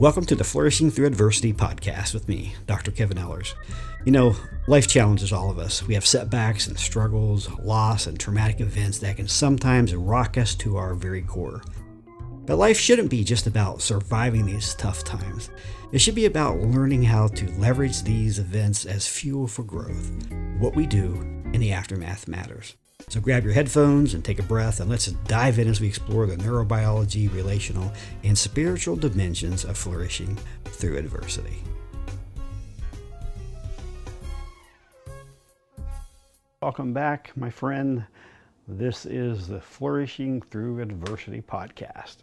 Welcome to the Flourishing Through Adversity podcast with me, Dr. Kevin Ellers. You know, life challenges all of us. We have setbacks and struggles, loss, and traumatic events that can sometimes rock us to our very core. But life shouldn't be just about surviving these tough times. It should be about learning how to leverage these events as fuel for growth. What we do in the aftermath matters. So grab your headphones and take a breath, and let's dive in as we explore the neurobiology, relational, and spiritual dimensions of flourishing through adversity. Welcome back, my friend. This is the Flourishing Through Adversity podcast.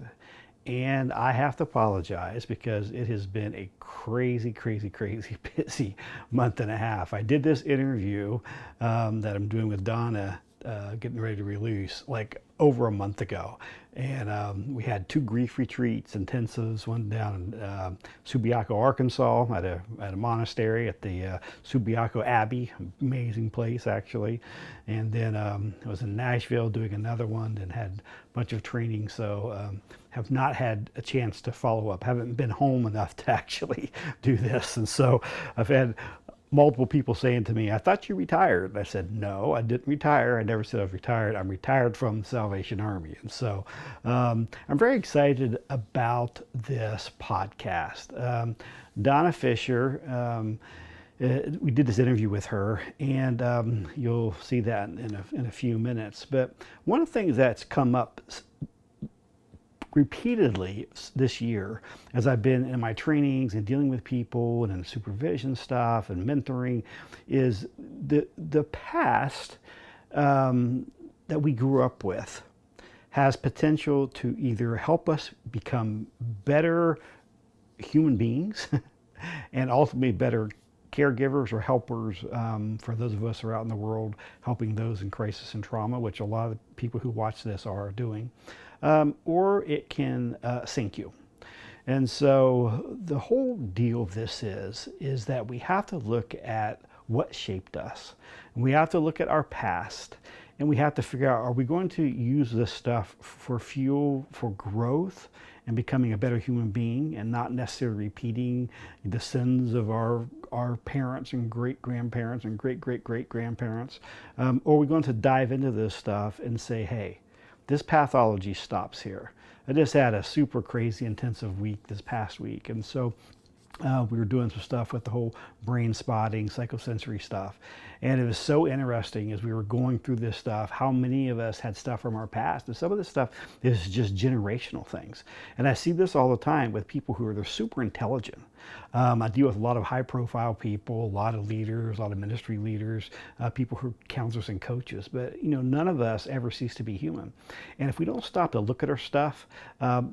And I have to apologize because it has been a crazy busy month and a half. I did this interview that I'm doing with Dona, getting ready to release, like over a month ago. And we had two grief retreats, intensives, one down in Subiaco, Arkansas, at a monastery at the Subiaco Abbey, amazing place actually. And then I was in Nashville doing another one and had a bunch of training, so have not had a chance to follow up. Haven't been home enough to actually do this. And so I've had multiple people saying to me, "I thought you retired." And I said, "No, I didn't retire. I never said I was retired. I'm retired from the Salvation Army." And so I'm very excited about this podcast. Dona Fisher, we did this interview with her, and you'll see that in a few minutes. But one of the things that's come up repeatedly this year as I've been in my trainings and dealing with people and in supervision stuff and mentoring is the past that we grew up with has potential to either help us become better human beings and ultimately better caregivers or helpers for those of us who are out in the world helping those in crisis and trauma, which a lot of the people who watch this are doing. Or it can sink you. And so the whole deal of this is that we have to look at what shaped us. And we have to look at our past, and we have to figure out, are we going to use this stuff for fuel for growth and becoming a better human being and not necessarily repeating the sins of our parents and great-grandparents and great-great-great-grandparents? Or are we going to dive into this stuff and say, hey, this pathology stops here. I just had a super crazy intensive week this past week. And so we were doing some stuff with the whole brain spotting, psychosensory stuff. And it was so interesting as we were going through this stuff, how many of us had stuff from our past. And some of this stuff is just generational things. And I see this all the time with people who they're super intelligent. I deal with a lot of high profile people, a lot of leaders, a lot of ministry leaders, people who are counselors and coaches. But you know, none of us ever cease to be human. And if we don't stop to look at our stuff,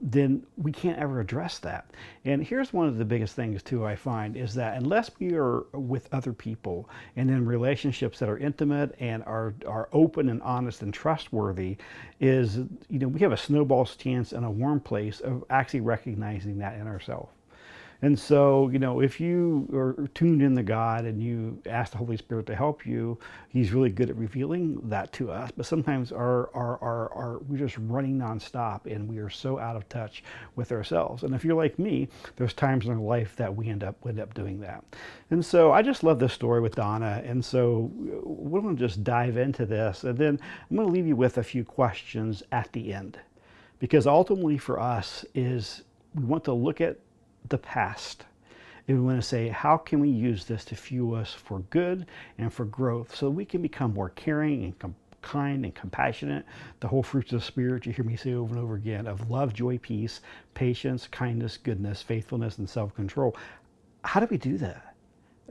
then we can't ever address that. And here's one of the biggest things too I find is that unless we are with other people and in relationships that are intimate and are open and honest and trustworthy, is, you know, we have a snowball's chance and a warm place of actually recognizing that in ourselves. And so, you know, if you are tuned in to God and you ask the Holy Spirit to help you, He's really good at revealing that to us. But sometimes we're just running nonstop and we are so out of touch with ourselves. And if you're like me, there's times in our life that we end up doing that. And so I just love this story with Dona. And so we're going to just dive into this. And then I'm going to leave you with a few questions at the end. Because ultimately for us is we want to look at the past. And we want to say, how can we use this to fuel us for good and for growth so we can become more caring and kind and compassionate? The whole fruits of the Spirit, you hear me say over and over again, of love, joy, peace, patience, kindness, goodness, faithfulness, and self-control. How do we do that?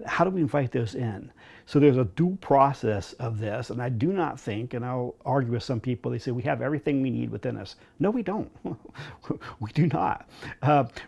How do we invite those in? So there's a due process of this, and I do not think, and I'll argue with some people, they say we have everything we need within us. No, we don't. We do not.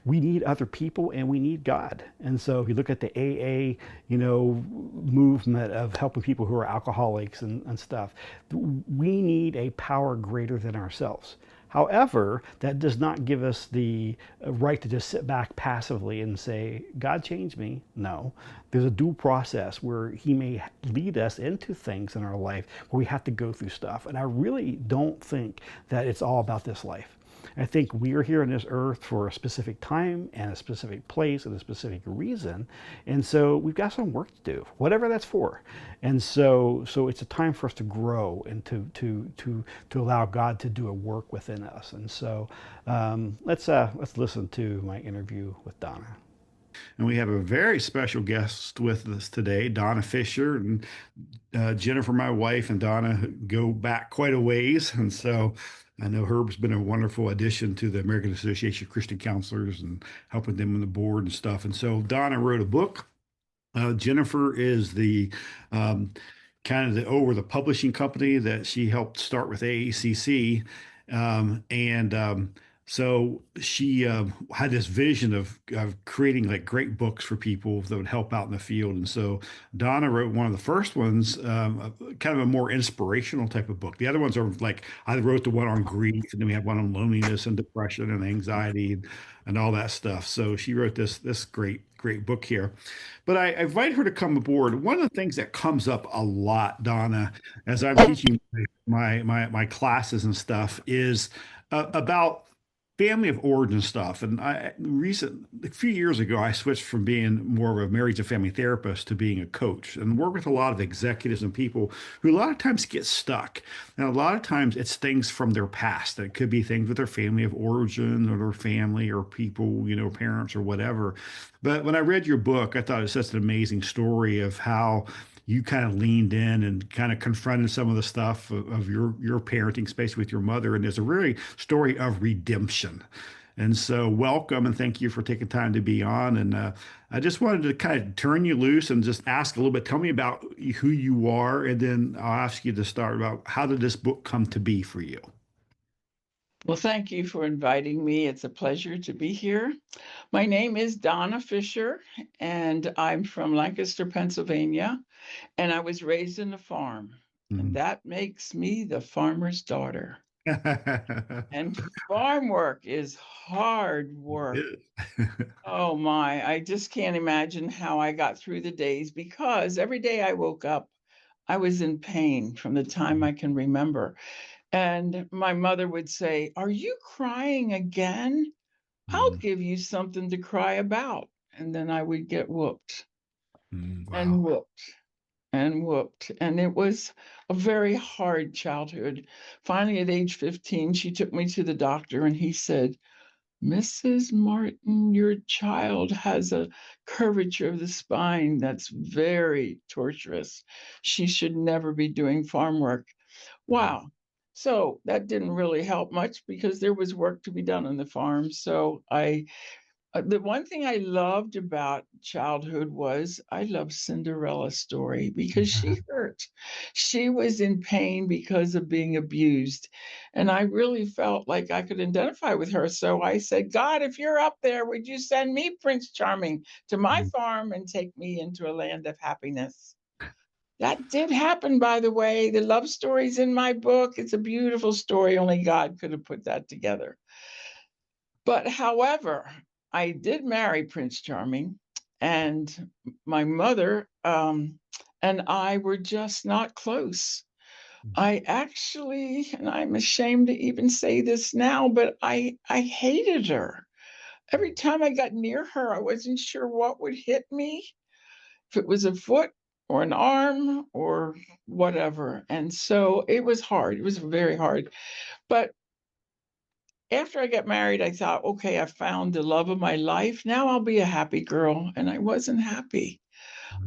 We need other people, and we need God. And so if you look at the AA, you know, movement of helping people who are alcoholics and stuff, we need a power greater than ourselves. However, that does not give us the right to just sit back passively and say, God changed me. No, there's a due process where He may lead us into things in our life where we have to go through stuff. And I really don't think that it's all about this life. I think we are here on this earth for a specific time and a specific place and a specific reason. And so we've got some work to do, whatever that's for. And so it's a time for us to grow and to allow God to do a work within us. And so let's listen to my interview with Donna. And we have a very special guest with us today, Dona Fisher. And Jennifer, my wife, and Donna go back quite a ways. And so I know Herb's been a wonderful addition to the American Association of Christian Counselors and helping them on the board and stuff. And so Donna wrote a book. Jennifer is the kind of the over the publishing company that she helped start with AACC. And so she had this vision of creating like great books for people that would help out in the field. And so Donna wrote one of the first ones, kind of a more inspirational type of book. The other ones are like I wrote the one on grief, and then we have one on loneliness and depression and anxiety and all that stuff. So she wrote this great book here. But I invited her to come aboard. One of the things that comes up a lot, Donna, as I'm teaching my classes and stuff, is about family of origin stuff. And a few years ago, I switched from being more of a marriage and family therapist to being a coach and work with a lot of executives and people who a lot of times get stuck. And a lot of times it's things from their past. It could be things with their family of origin or their family or people, parents or whatever. But when I read your book, I thought it was such an amazing story of how you kind of leaned in and kind of confronted some of the stuff of your parenting space with your mother. And there's a really story of redemption. And so welcome and thank you for taking time to be on. And I just wanted to kind of turn you loose and just ask a little bit, tell me about who you are. And then I'll ask you to start about how did this book come to be for you? Well, thank you for inviting me. It's a pleasure to be here. My name is Dona Fisher, and I'm from Lancaster, Pennsylvania, and I was raised in a farm, and Mm. that makes me the farmer's daughter. And farm work is hard work. Oh my, I just can't imagine how I got through the days because every day I woke up, I was in pain from the time I can remember. And my mother would say, "Are you crying again? I'll Mm. give you something to cry about." And then I would get whooped Mm. and Wow. whooped and whooped. And it was a very hard childhood. Finally, at age 15, she took me to the doctor and he said, "Mrs. Martin, your child has a curvature of the spine that's very torturous. She should never be doing farm work." Wow. So that didn't really help much because there was work to be done on the farm. So the one thing I loved about childhood was I loved Cinderella's story because she hurt. She was in pain because of being abused. And I really felt like I could identify with her. So I said, "God, if you're up there, would you send me Prince Charming to my farm and take me into a land of happiness?" That did happen, by the way. The love story's in my book. It's a beautiful story. Only God could have put that together. But however, I did marry Prince Charming, and my mother and I were just not close. I actually, and I'm ashamed to even say this now, but I hated her. Every time I got near her, I wasn't sure what would hit me, if it was a foot or an arm or whatever. And so it was hard. It was very hard. But after I got married, I thought, okay, I found the love of my life. Now I'll be a happy girl. And I wasn't happy.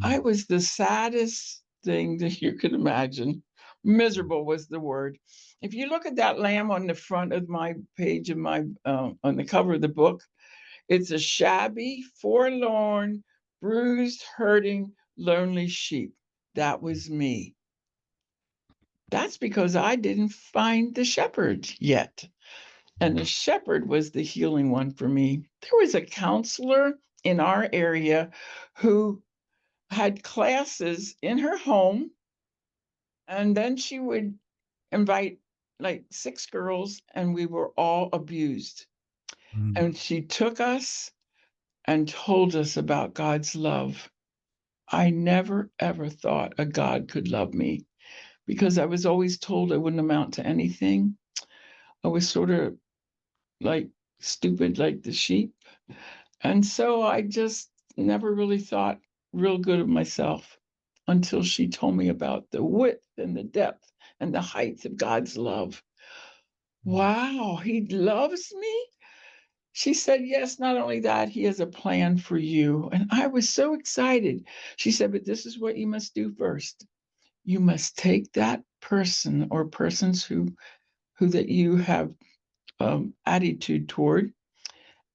I was the saddest thing that you could imagine. Miserable was the word. If you look at that lamb on the front of my page of my on the cover of the book, it's a shabby, forlorn, bruised, hurting, lonely sheep. That was me. That's because I didn't find the shepherd yet. And the shepherd was the healing one for me. There was a counselor in our area who had classes in her home, and then she would invite like 6 girls, and we were all abused. Mm. And she took us and told us about God's love. I never ever thought a God could love me because I was always told I wouldn't amount to anything. I was sort of like stupid like the sheep. And so I just never really thought real good of myself until she told me about the width and the depth and the height of God's love. Wow, he loves me. She said, yes, not only that, he has a plan for you. And I was so excited. She said, but this is what you must do first. You must take that person or persons who that you have attitude toward,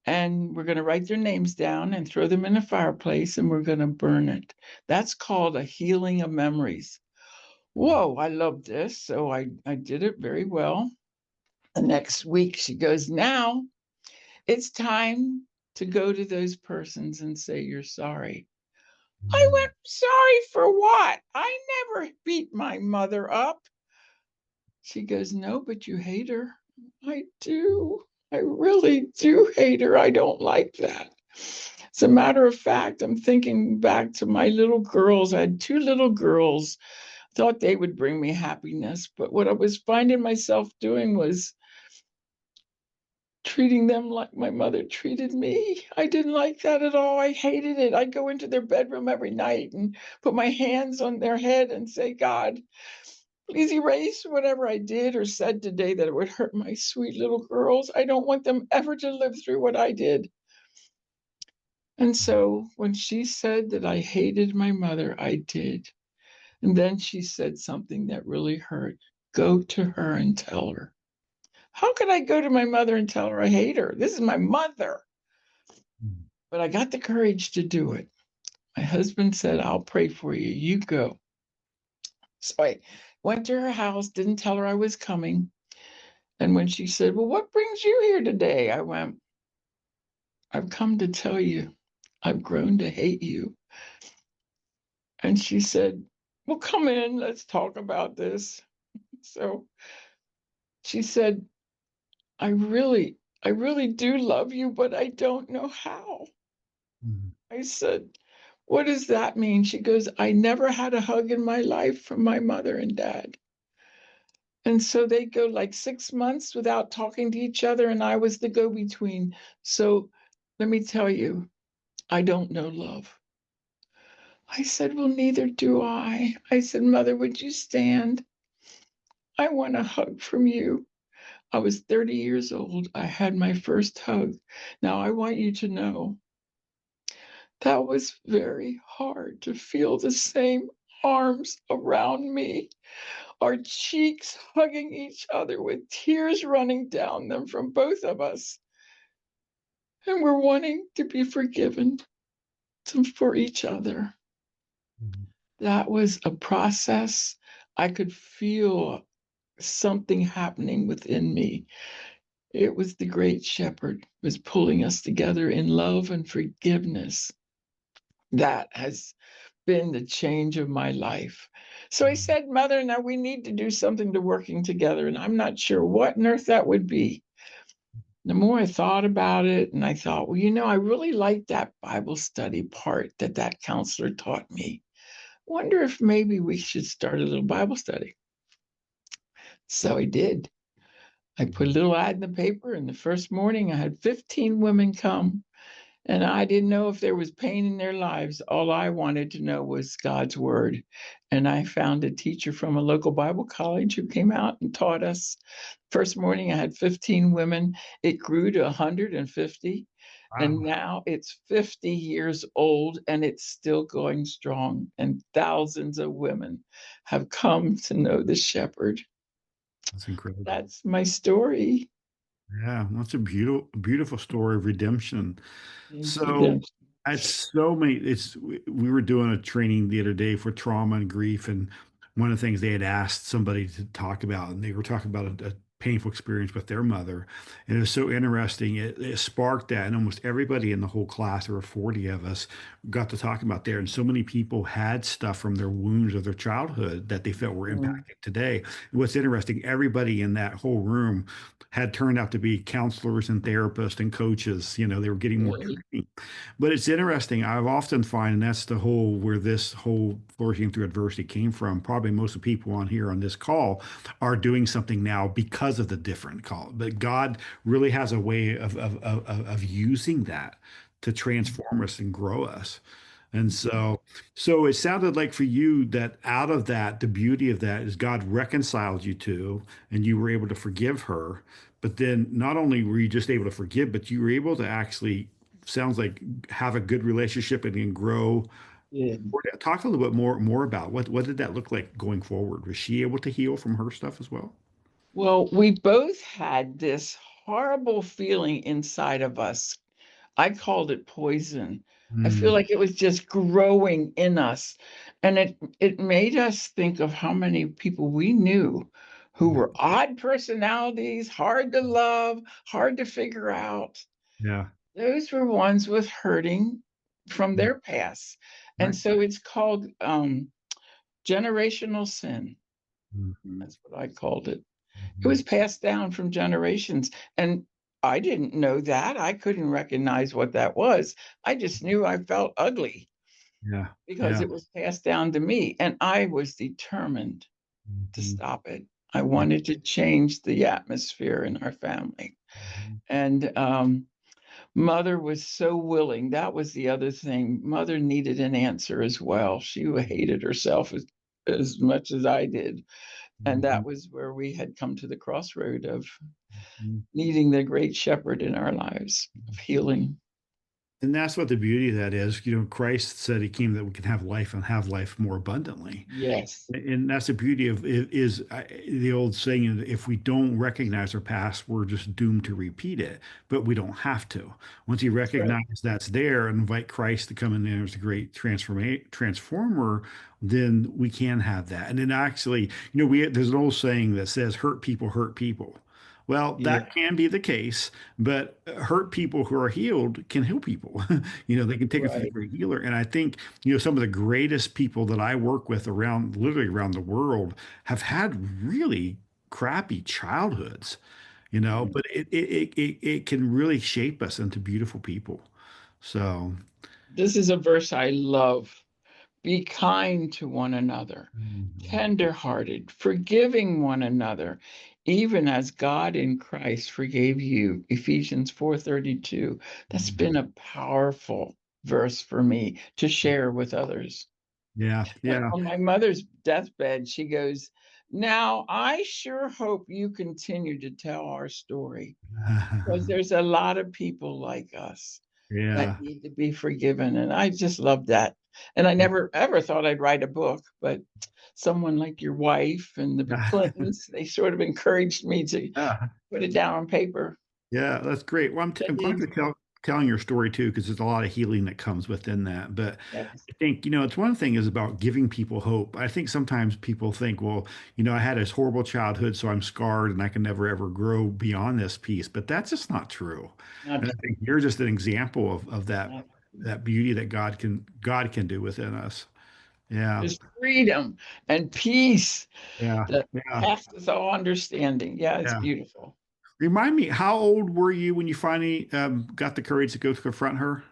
and we're going to write their names down and throw them in a fireplace, and we're going to burn it. That's called a healing of memories. Whoa, I love this. So I did it very well. The next week, she goes, now it's time to go to those persons and say you're sorry. I went, sorry for what? I never beat my mother up. She goes, no, but you hate her. I do. I really do hate her. I don't like that. As a matter of fact, I'm thinking back to my little girls. I had two little girls. Thought they would bring me happiness, but what I was finding myself doing was treating them like my mother treated me. I didn't like that at all. I hated it. I'd go into their bedroom every night and put my hands on their head and say, God, please erase whatever I did or said today that would hurt my sweet little girls. I don't want them ever to live through what I did. And so when she said that I hated my mother, I did. And then she said something that really hurt. Go to her and tell her. How could I go to my mother and tell her I hate her? This is my mother. But I got the courage to do it. My husband said, I'll pray for you. You go. So I went to her house, didn't tell her I was coming. And when she said, well, what brings you here today? I went, I've come to tell you, I've grown to hate you. And she said, well, come in, let's talk about this. So she said, I really do love you, but I don't know how. I said, what does that mean? She goes, I never had a hug in my life from my mother and dad. And so they go like 6 months without talking to each other, and I was the go between. So let me tell you, I don't know love. I said, well, neither do I. I said, Mother, would you stand? I want a hug from you. I was 30 years old. I had my first hug. Now, I want you to know that was very hard to feel the same arms around me, our cheeks hugging each other with tears running down them from both of us. And we're wanting to be forgiven for each other. That was a process. I could feel something happening within me. It was the great shepherd was pulling us together in love and forgiveness. That has been the change of my life. So I said, Mother, now we need to do something to working together. And I'm not sure what on earth that would be. The more I thought about it, and I thought, well, I really liked that Bible study part that counselor taught me. Wonder if maybe we should start a little Bible study. So I did. I put a little ad in the paper, and the first morning I had 15 women come, and I didn't know if there was pain in their lives. All I wanted to know was God's word. And I found a teacher from a local Bible college who came out and taught us. First morning I had 15 women. It grew to 150. And Wow, now it's 50 years old and it's still going strong. And thousands of women have come to know the shepherd. that's incredible. That's my story. Yeah, that's a beautiful story of redemption. So Redemption. it's so many. We were doing a training the other day for trauma and grief, and one of the things they had asked somebody to talk about, and they were talking about a painful experience with their mother, and it was so interesting. It sparked that, and almost everybody in the whole class, there were 40 of us, got to talk about there, and so many people had stuff from their wounds of their childhood that they felt were Mm, impacting today. What's interesting, everybody in that whole room had turned out to be counselors and therapists and coaches. They were getting more really. training. But it's interesting. I've often find, and that's the whole where this whole flourishing through adversity came from. Probably most of the people on here on this call are doing something now because because of the different call. But God really has a way of using that to transform us and grow us. And so it sounded like for you that out of that, the beauty of that is God reconciled you to, and you were able to forgive her. But then not only were you just able to forgive, but you were able to actually, sounds like, have a good relationship and then grow. Yeah. Talk a little bit more about what did that look like going forward? Was she able to heal from her stuff as well? Well, we both had this horrible feeling inside of us. I called it poison. I feel Mm, like it was just growing in us. And it made us think of how many people we knew who yeah, were odd personalities, hard to love, hard to figure out. yeah, Those were ones with hurting from yeah, their past. And right. so it's called generational sin. Mhm, That's what I called it. It mhm. was passed down from generations. And I didn't know that. I couldn't recognize what that was. I just knew I felt ugly Yeah, because yeah. it was passed down to me. And I was determined to Mhm, stop it. I yeah, wanted to change the atmosphere in our family. mhm, And mother was so willing. That was the other thing. Mother needed an answer as well. She hated herself as much as I did. And mhm, that was where we had come to the crossroad of mhm. needing the great shepherd in our lives of healing. And that's what the beauty of that is. Christ said he came that we can have life and have life more abundantly. Yes, And that's the beauty of it is the old saying, if we don't recognize our past, we're just doomed to repeat it, but we don't have to. Once you that's right. recognize that's there and invite Christ to come in there as a great transformer, then we can have that. And then actually, there's an old saying that says, hurt people hurt people. Well, Yeah, that can be the case, but hurt people who are healed can heal people. They can take us to the right. great healer. And I think, some of the greatest people that I work with literally around the world have had really crappy childhoods, Mm. but it can really shape us into beautiful people. So, This is a verse I love. Be kind to one another, mhm, tender-hearted, forgiving one another, even as God in Christ forgave you. Ephesians 4:32. That's been mhm. a powerful verse for me to share with others. Yeah, And yeah. on my mother's deathbed, she goes, "Now I sure hope you continue to tell our story because there's a lot of people like us that Yeah. need to be forgiven." And I just love that. And I never ever thought I'd write a book, but someone like your wife and the Clintons, they sort of encouraged me to Yeah. put it down on paper. Yeah, that's great. Well, I I'm glad did. to telling your story too, because there's a lot of healing that comes within that. But Yes, I think, it's one thing is about giving people hope. I think sometimes people think, well, I had this horrible childhood, so I'm scarred and I can never ever grow beyond this piece. But that's just not true. not And I think you're just an example of that not that beauty that God can do within us. Yeah. there's freedom and peace Yeah. that Yeah. passes all understanding. Yeah, it's Yeah. beautiful. Remind me, how old were you when you finally got the courage to go to confront her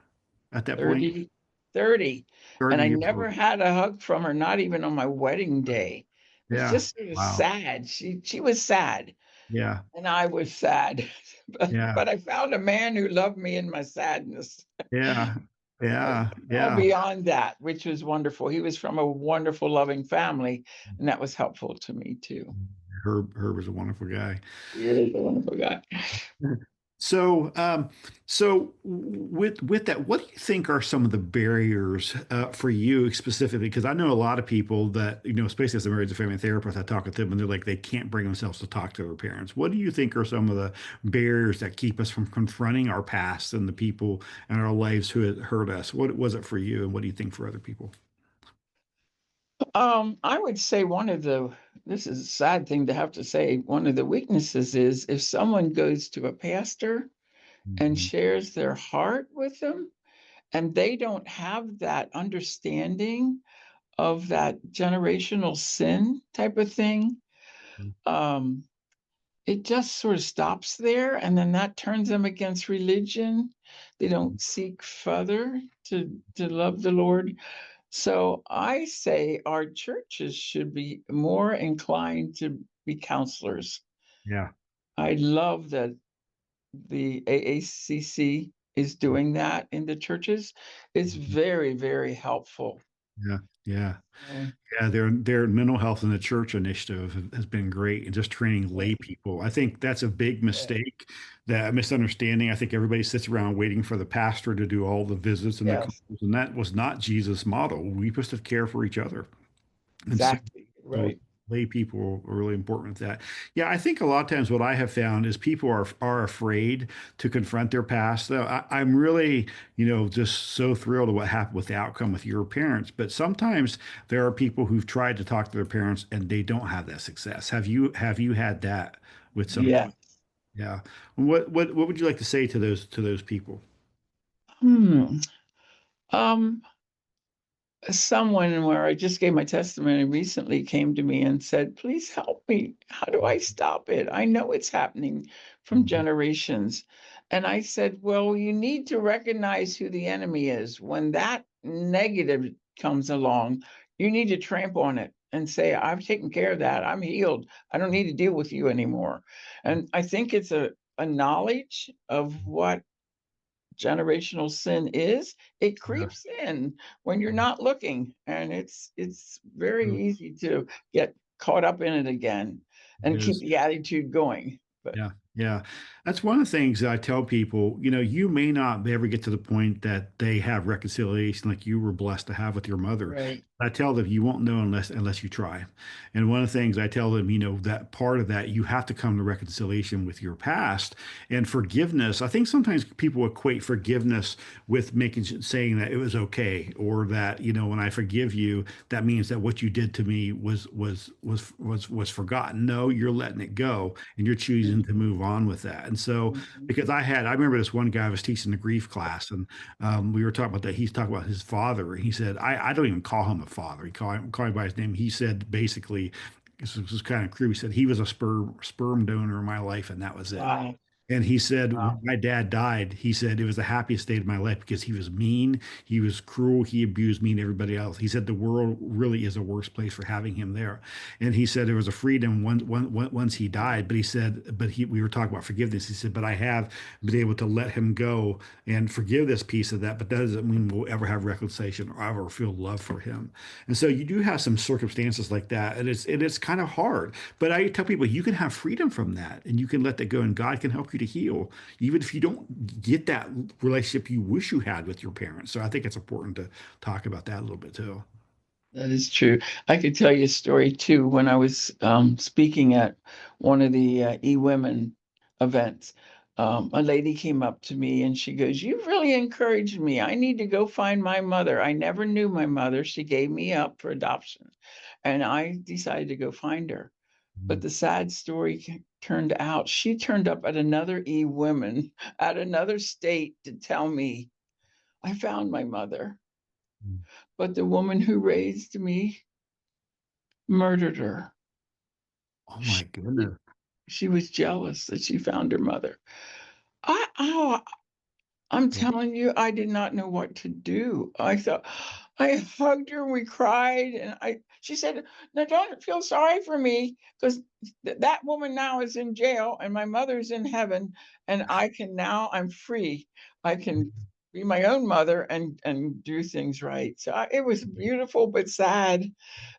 at that point? 30, 30. And 30 I years old. never had a hug from her, not even on my wedding day. It was Yeah. just sort of Wow. sad. She was sad, Yeah. and I was sad. But Yeah. but I found a man who loved me in my sadness. Yeah. So Yeah. all Yeah. beyond that, which was wonderful. He was from a wonderful, loving family, and that was helpful to me too. Herb was a wonderful guy. He is a wonderful guy. So, with that, what do you think are some of the barriers for you specifically? Because I know a lot of people that, especially as a marriage and family therapist, I talk with them and they're like they can't bring themselves to talk to their parents. What do you think are some of the barriers that keep us from confronting our past and the people in our lives who had hurt us? What was it for you, and what do you think for other people? I would say this is a sad thing to have to say, one of the weaknesses is if someone goes to a pastor and Mhm. shares their heart with them, and they don't have that understanding of that generational sin type of thing, um, it just sort of stops there, and then that turns them against religion. They don't seek further to love the Lord. So I say our churches should be more inclined to be counselors. Yeah. I love that the AACC is doing that in the churches. It's Mhm. very, very helpful. Yeah, yeah. Oh, Yeah, their mental health in the church initiative has been great, and just training lay right. people. I think that's a big mistake, that misunderstanding. I think everybody sits around waiting for the pastor to do all the visits and the Yes, calls, and that was not Jesus' model. We supposed to care for each other. And so exactly. so Right. lay people are really important with that. Yeah, I think a lot of times what I have found is people are afraid to confront their past. So I'm really, just so thrilled at what happened with the outcome with your parents. But sometimes there are people who've tried to talk to their parents and they don't have that success. Have you had that with some? Yeah. Yeah. What would you like to say to those people? Hmm. Um, Someone where I just gave my testimony recently came to me and said, "Please help me. How do I stop it? I know it's happening from Mhm. generations." And I said, "Well, you need to recognize who the enemy is. When that negative comes along, you need to trample on it and say, 'I've taken care of that. I'm healed. I don't need to deal with you anymore.'" And I think it's a knowledge of what generational sin is. It Yeah. creeps in when you're not looking, and it's very easy to get caught up in it again It and keep is. the attitude going. But Yeah, yeah. That's one of the things that I tell people, you may not ever get to the point that they have reconciliation like you were blessed to have with your mother. right. I tell them you won't know unless you try. And one of the things I tell them, that part of that you have to come to reconciliation with your past and forgiveness. I think sometimes people equate forgiveness with saying that it was okay, or that, when I forgive you, that means that what you did to me was forgotten. No, you're letting it go and you're choosing to move on with that. And so, Mhm. because I remember this one guy I was teaching the grief class, and we were talking about that. He's talking about his father. He said, I don't even call him a father. He call him by his name. He said basically, this was kind of crude. He said he was a sperm donor in my life, and that was it. Wow. And he said, when Wow. my dad died, he said it was the happiest day of my life because he was mean, he was cruel, he abused me and everybody else. He said the world really is a worse place for having him there. And he said there was a freedom once he died, but he said, we were talking about forgiveness. He said, but I have been able to let him go and forgive this piece of that, but that doesn't mean we'll ever have reconciliation or ever feel love for him. And so you do have some circumstances like that, and it's kind of hard. But I tell people you can have freedom from that, and you can let that go, and God can help you to heal, even if you don't get that relationship you wish you had with your parents. So I think it's important to talk about that a little bit too. That is true. I could tell you a story too. When I was speaking at one of the e-women events, a lady came up to me and she goes, "You've really encouraged me. I need to go find my mother. I never knew my mother. She gave me up for adoption, and I decided to go find her." But Mm, the sad story turned out she turned up at another e-women at another state to tell me, "I found my mother, mm. but the woman who raised me murdered her. Oh my She, goodness. she was jealous that she found her mother." Oh, I'm telling you, I did not know what to do. I thought, I hugged her, we cried, and she said, "No, don't feel sorry for me, because that woman now is in jail and my mother's in heaven, and I'm free. I can be my own mother and do things right." So it was beautiful but sad.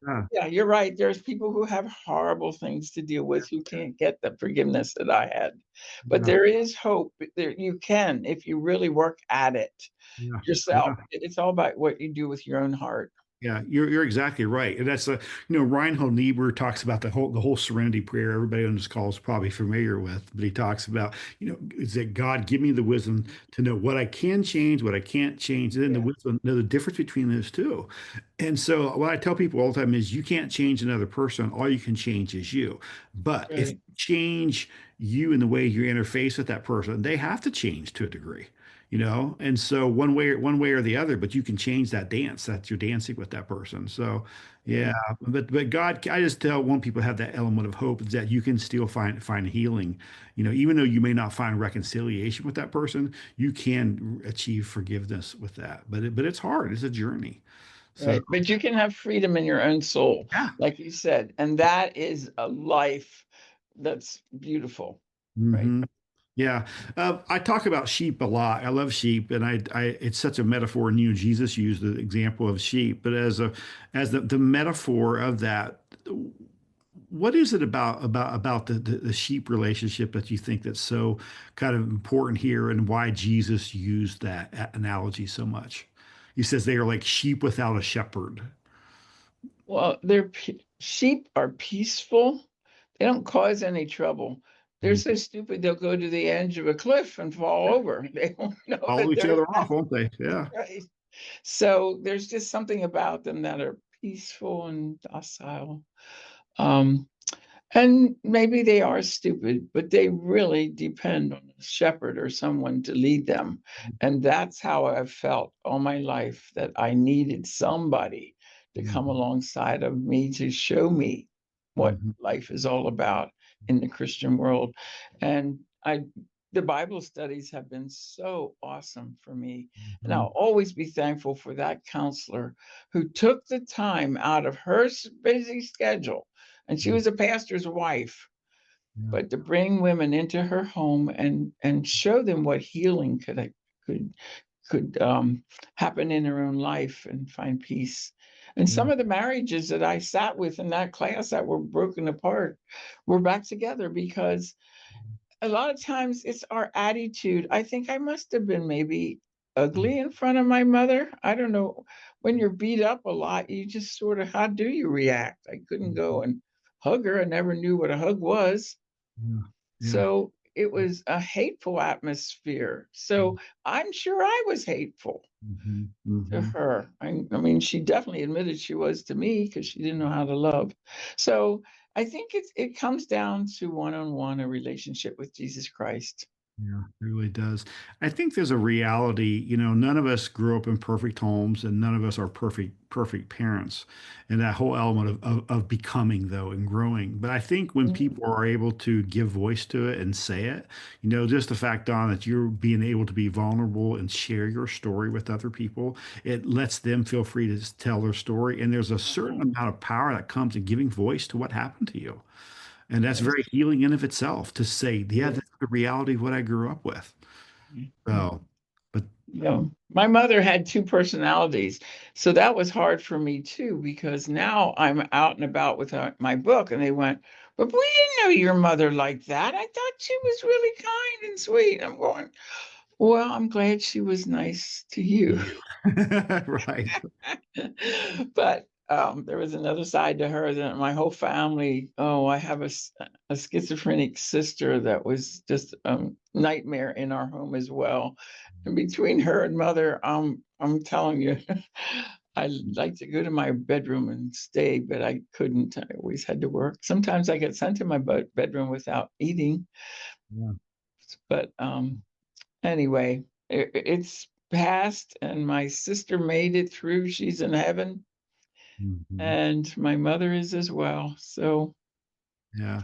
Yeah, Yeah, you're right. There's people who have horrible things to deal with who can't get the forgiveness that I had. But yeah, there is hope. There you can if you really work at it yeah, yourself. yeah. It's all about what you do with your own heart. Yeah, you're exactly right, and that's Reinhold Niebuhr talks about the whole Serenity Prayer. Everybody on this call is probably familiar with, but he talks about is that God give me the wisdom to know what I can change, what I can't change, and then the Yeah, wisdom know the difference between those two. And so what I tell people all the time is you can't change another person. All you can change is you. But if right. you change you in the way you interface with that person, they have to change to a degree. And so one way or the other, but you can change that dance that you're dancing with that person. So yeah, Right. but God, I just want people to have that element of hope that you can still find healing. Even though you may not find reconciliation with that person, you can achieve forgiveness with that. But it's hard. It's a journey. So Right. But you can have freedom in your own soul, yeah, like you said, and that is a life that's beautiful. right? Hmm. Yeah, I talk about sheep a lot. I love sheep, and it's such a metaphor. And Jesus used the example of sheep, but as the metaphor of that, what is it about the sheep relationship that you think that's so kind of important here, and why Jesus used that analogy so much? He says they are like sheep without a shepherd. Well, sheep are peaceful. They don't cause any trouble. They're Mhm. so stupid they'll go to the edge of a cliff and fall over. They don't know Follow that each they're other off, won't they? Yeah. right. So there's just something about them that are peaceful and docile. Um, and maybe they are stupid, but they really depend on a shepherd or someone to lead them. And that's how I've felt all my life, that I needed somebody to come Mhm. alongside of me to show me what Mhm. life is all about in the Christian world. And the Bible studies have been so awesome for me. And I'll Mhm. always be thankful for that counselor who took the time out of her busy schedule, and she was a pastor's wife, Yeah. but to bring women into her home and show them what healing could could happen in their own life and find peace. And Yeah. some of the marriages that I sat with in that class that were broken apart were back together, because a lot of times it's our attitude. I think I must have been maybe ugly in front of my mother. I don't know. When you're beat up a lot, you just sort of, how do you react? I couldn't go Mhm. and hug her. I never knew what a hug was. Yeah. Yeah. So it was a hateful atmosphere. So I'm sure I was hateful Mhm. to Mhm. her. I mean, she definitely admitted she was to me because she didn't know how to love. So I think it comes down to one-on-one, a relationship with Jesus Christ. Yeah, it really does. I think there's a reality, none of us grew up in perfect homes, and none of us are perfect parents. And that whole element of becoming, though, and growing. But I think when Mhm. people are able to give voice to it and say it, just the fact, Don, that you're being able to be vulnerable and share your story with other people, it lets them feel free to just tell their story. And there's a certain Mhm. amount of power that comes in giving voice to what happened to you. And that's very Yes. healing in of itself to say, yeah, Yeah. that's the reality of what I grew up with. Mhm. So, but Yeah. My mother had two personalities. So that was hard for me too, because now I'm out and about with my book, and they went, "But we didn't know your mother like that. I thought she was really kind and sweet." I'm going, "Well, I'm glad she was nice to you." you, right. But there was another side to her that my whole family. Oh, I have a schizophrenic sister that was just a nightmare in our home as well. And between her and mother, I'm telling you, I like to go to my bedroom and stay, but I couldn't. I always had to work. Sometimes I get sent to my bedroom without eating. Yeah. But anyway, it's passed, and my sister made it through. She's in heaven, Mhm. and my mother is as well. So, Yeah.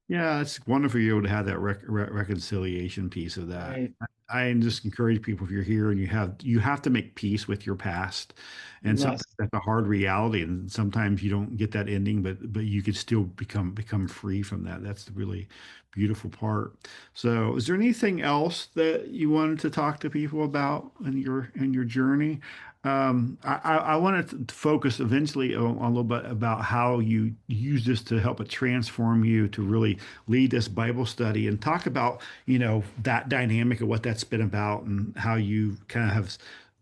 Yeah, it's wonderful you're able to have that reconciliation piece of that. right, I just encourage people, if you're here and you have to make peace with your past. you And sometimes must. that's a hard reality. And sometimes you don't get that ending, but you could still become free from that. That's the really beautiful part. So is there anything else that you wanted to talk to people about in your journey? I wanted to focus eventually on a little bit about how you use this to help it transform you to really lead this Bible study, and talk about, that dynamic of what that's been about, and how you kind of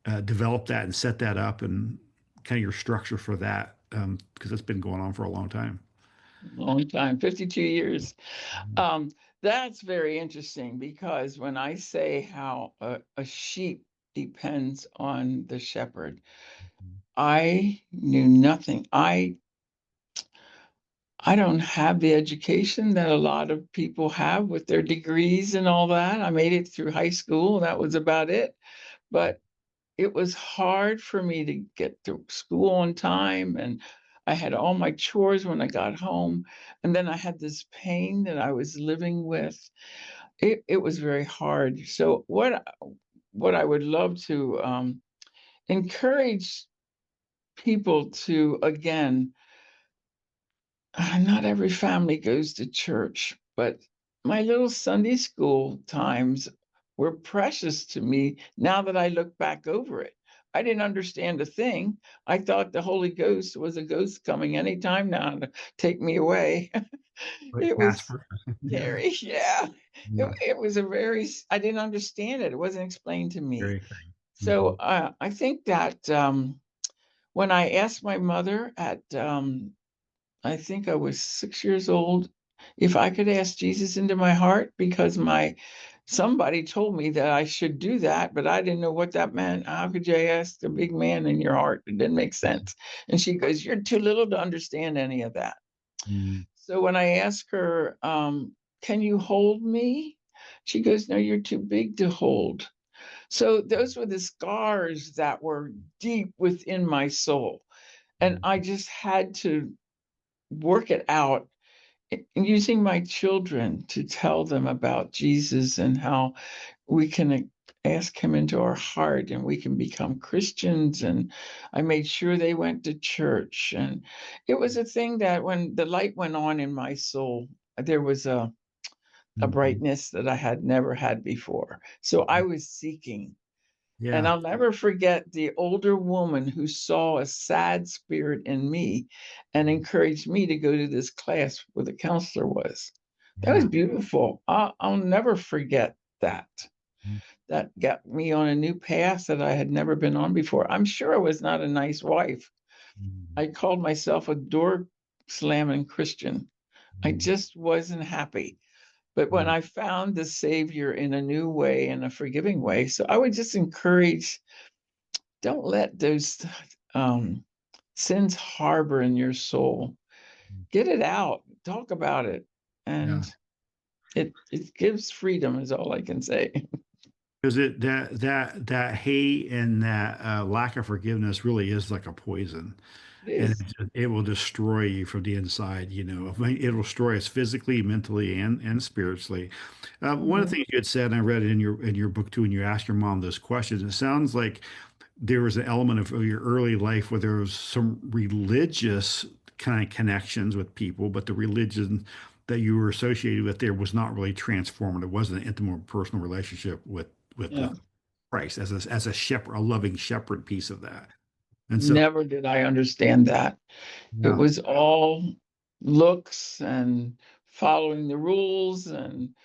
have developed that and set that up, and kind of your structure for that, because it's been going on for a long time. Long time, 52 years. Um, that's very interesting, because when I say how a sheep depends on the shepherd, I knew nothing. I don't have the education that a lot of people have with their degrees and all that. I made it through high school. That was about it. But it was hard for me to get to school on time. And I had all my chores when I got home. And then I had this pain that I was living with. It was very hard. So what I would love to encourage people to, again, not every family goes to church, but my little Sunday school times were precious to me now that I look back over it. I didn't understand a thing. I thought the Holy Ghost was a ghost coming anytime now to take me away. Like It was Casper. Yeah. scary. Yeah. Yeah. It was a very, I didn't understand it. It wasn't explained to me. Very thing. So Mhm. I think that when I asked my mother at I think I was 6 years old, if I could ask Jesus into my heart because my somebody told me that I should do that, but I didn't know what that meant. How could you ask a big man in your heart? It didn't make sense. And she goes, "You're too little to understand any of that." Mm. So when I asked her, "Can you hold me?" She goes, "No, you're too big to hold." So those were the scars that were deep within my soul. And Mm. I just had to work it out using my children to tell them about Jesus and how we can ask him into our heart and we can become Christians. And I made sure they went to church. And it was a thing that when the light went on in my soul, there was a Mhm. brightness that I had never had before. So I was seeking. And Yeah. I'll never forget the older woman who saw a sad spirit in me and encouraged me to go to this class where the counselor was. That was Yeah. beautiful. I'll never forget that. Mm. That got me on a new path that I had never been on before. I'm sure I was not a nice wife. Mm. I called myself a door slamming Christian. I Mm. just wasn't happy. But when Mm. I found the Savior in a new way, in a forgiving way, so I would just encourage, don't let those um, sins harbor in your soul. Get it out, talk about it, Yeah. and it gives freedom. Is all I can say. Because that hate and that lack of forgiveness really is like a poison, It and is. it will destroy you from the inside. You know, I mean, it will destroy us physically, mentally, and spiritually. One of the Mhm. things you had said, and I read it in your book too, and you asked your mom those questions. It sounds like there was an element of your early life where there was some religious kind of connections with people, but the religion that you were associated with there was not really transformative. It wasn't an intimate personal relationship with Yeah. Christ as a shepherd, a loving shepherd piece of that. And so, Never did I understand that. It yeah, was all looks and following the rules, and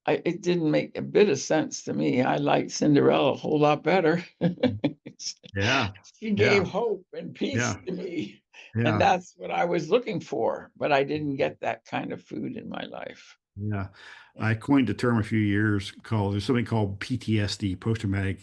it didn't make a bit of sense to me. I liked Cinderella a whole lot better. yeah, She yeah, gave hope and peace yeah, to me. And yeah. that's what I was looking for, but I didn't get that kind of food in my life. Yeah. I coined a term a few years called, there's something called PTSD, post-traumatic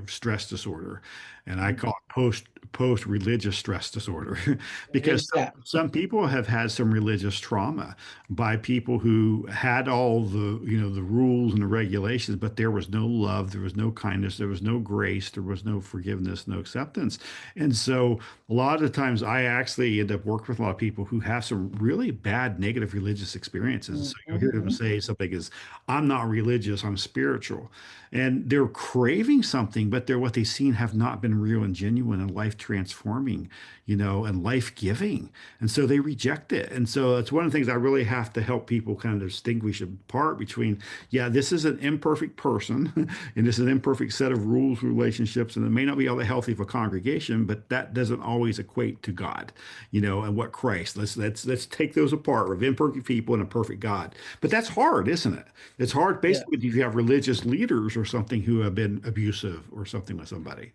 stress disorder. And I call it post religious stress disorder What because is that? some people have had some religious trauma by people who had all the, the rules and the regulations, but there was no love, there was no kindness, there was no grace, there was no forgiveness, no acceptance. And so a lot of the times I actually end up working with a lot of people who have some really bad negative religious experiences. And so you'll hear them Mhm. say something is, I'm not religious, I'm spiritual. And they're craving something, but they're what they've seen have not been real and genuine and life transforming, and life giving. And so they reject it. And so it's one of the things I really have to help people kind of distinguish apart between, yeah, this is an imperfect person and this is an imperfect set of rules, relationships, and it may not be all that healthy for congregation, but that doesn't always equate to God, and what Christ. Let's take those apart of imperfect people and a perfect God. But that's hard, isn't it? It's hard Yeah. basically if you have religious leaders or something who have been abusive or something with somebody.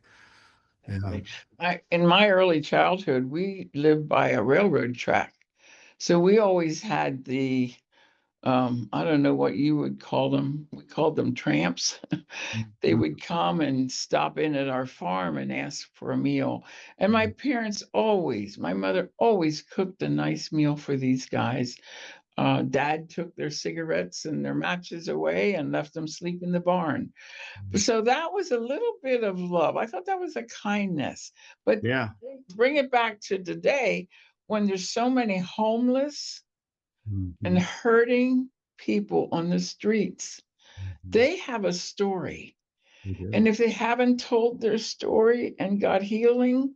Yeah. Exactly. In my early childhood, we lived by a railroad track. So we always had the, I don't know what you would call them. We called them tramps. They Mhm. would come and stop in at our farm and ask for a meal. And my parents always, my mother always cooked a nice meal for these guys. Dad took their cigarettes and their matches away and left them sleep in the barn. So that was a little bit of love. I thought that was a kindness. But Yeah. bring it back to today when there's so many homeless and Mhm. hurting people on the streets. Mhm. They have a story. We do. And if they haven't told their story and got healing,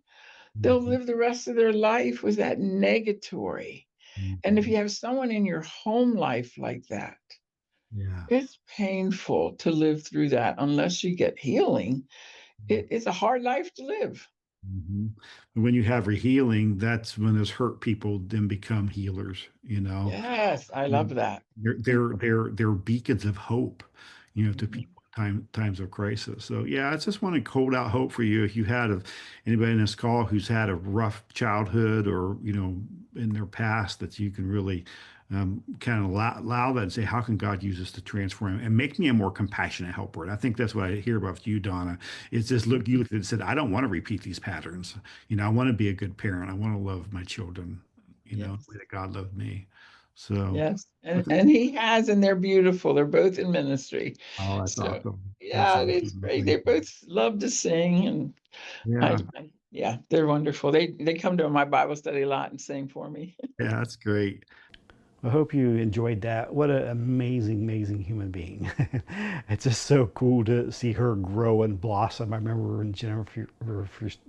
they'll Mhm. live the rest of their life with that negatory. And if Mhm. you have someone in your home life like that, Yeah. It's painful to live through that unless you get healing. It's a hard life to live. Mhm. When you have a healing, that's when those hurt people then become healers, you know. Yes, I love And that. they're beacons of hope, to Mhm. people in times of crisis. So yeah, I just want to hold out hope for you. If you had anybody in this call who's had a rough childhood or in their past, that you can really kind of allow that and say, how can God use this to transform and make me a more compassionate helper? And I think that's what I hear about you, Donna. It's just you looked at it and said, I don't want to repeat these patterns. I want to be a good parent. I want to love my children, the Yes. way that God loved me. So. Yes, and Okay. and he has, and they're beautiful. They're both in ministry. Oh, that's So, awesome. That's yeah, it's awesome. great. They both love to sing, and Yeah, yeah, they're wonderful. They come to my Bible study a lot and sing for me. yeah, that's great. I hope you enjoyed that. What an amazing, amazing human being. It's just so cool to see her grow and blossom. I remember when Jennifer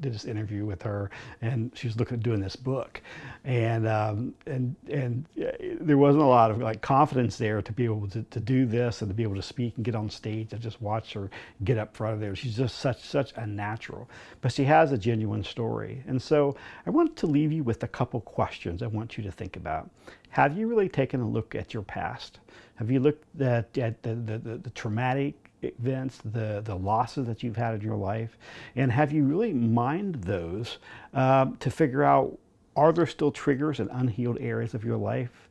did this interview with her, and she was looking at doing this book, and there wasn't a lot of like confidence there to be able to do this and to be able to speak and get on stage. I just watched her get up front of there. She's just such a natural, but she has a genuine story. And so I want to leave you with a couple questions I want you to think about. Have you really taken a look at your past? Have you looked at the traumatic events, the losses that you've had in your life? And have you really mined those to figure out, are there still triggers and unhealed areas of your life?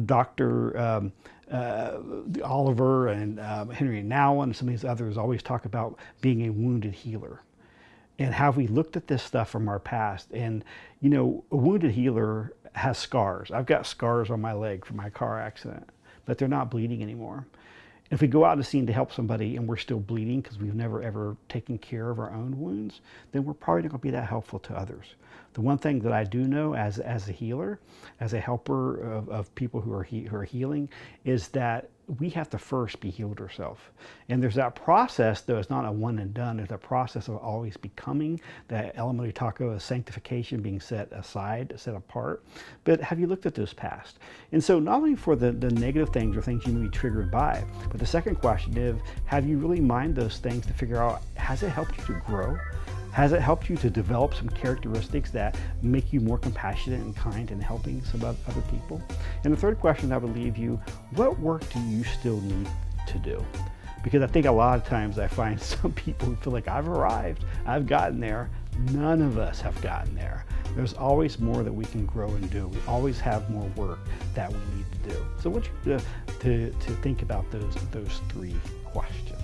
Dr. Oliver and Henry Nouwen and some of these others always talk about being a wounded healer. And have we looked at this stuff from our past? And, a wounded healer has scars. I've got scars on my leg from my car accident, but they're not bleeding anymore. If we go out in the scene to help somebody and we're still bleeding because we've never ever taken care of our own wounds, then we're probably not going to be that helpful to others. The one thing that I do know as a healer, as a helper of people who are healing, is that we have to first be healed ourselves. And there's that process, though it's not a one and done. There's a process of always becoming. That element we talk about, sanctification, being set aside, set apart. But have you looked at those past? And so not only for the negative things or things you may be triggered by, but the second question is, have you really mined those things to figure out, has it helped you to grow? Has it helped you to develop some characteristics that make you more compassionate and kind and helping some other people? And the third question I would leave you, what work do you still need to do? Because I think a lot of times I find some people who feel like I've arrived, I've gotten there. None of us have gotten there. There's always more that we can grow and do. We always have more work that we need to do. So I want you to think about those three questions.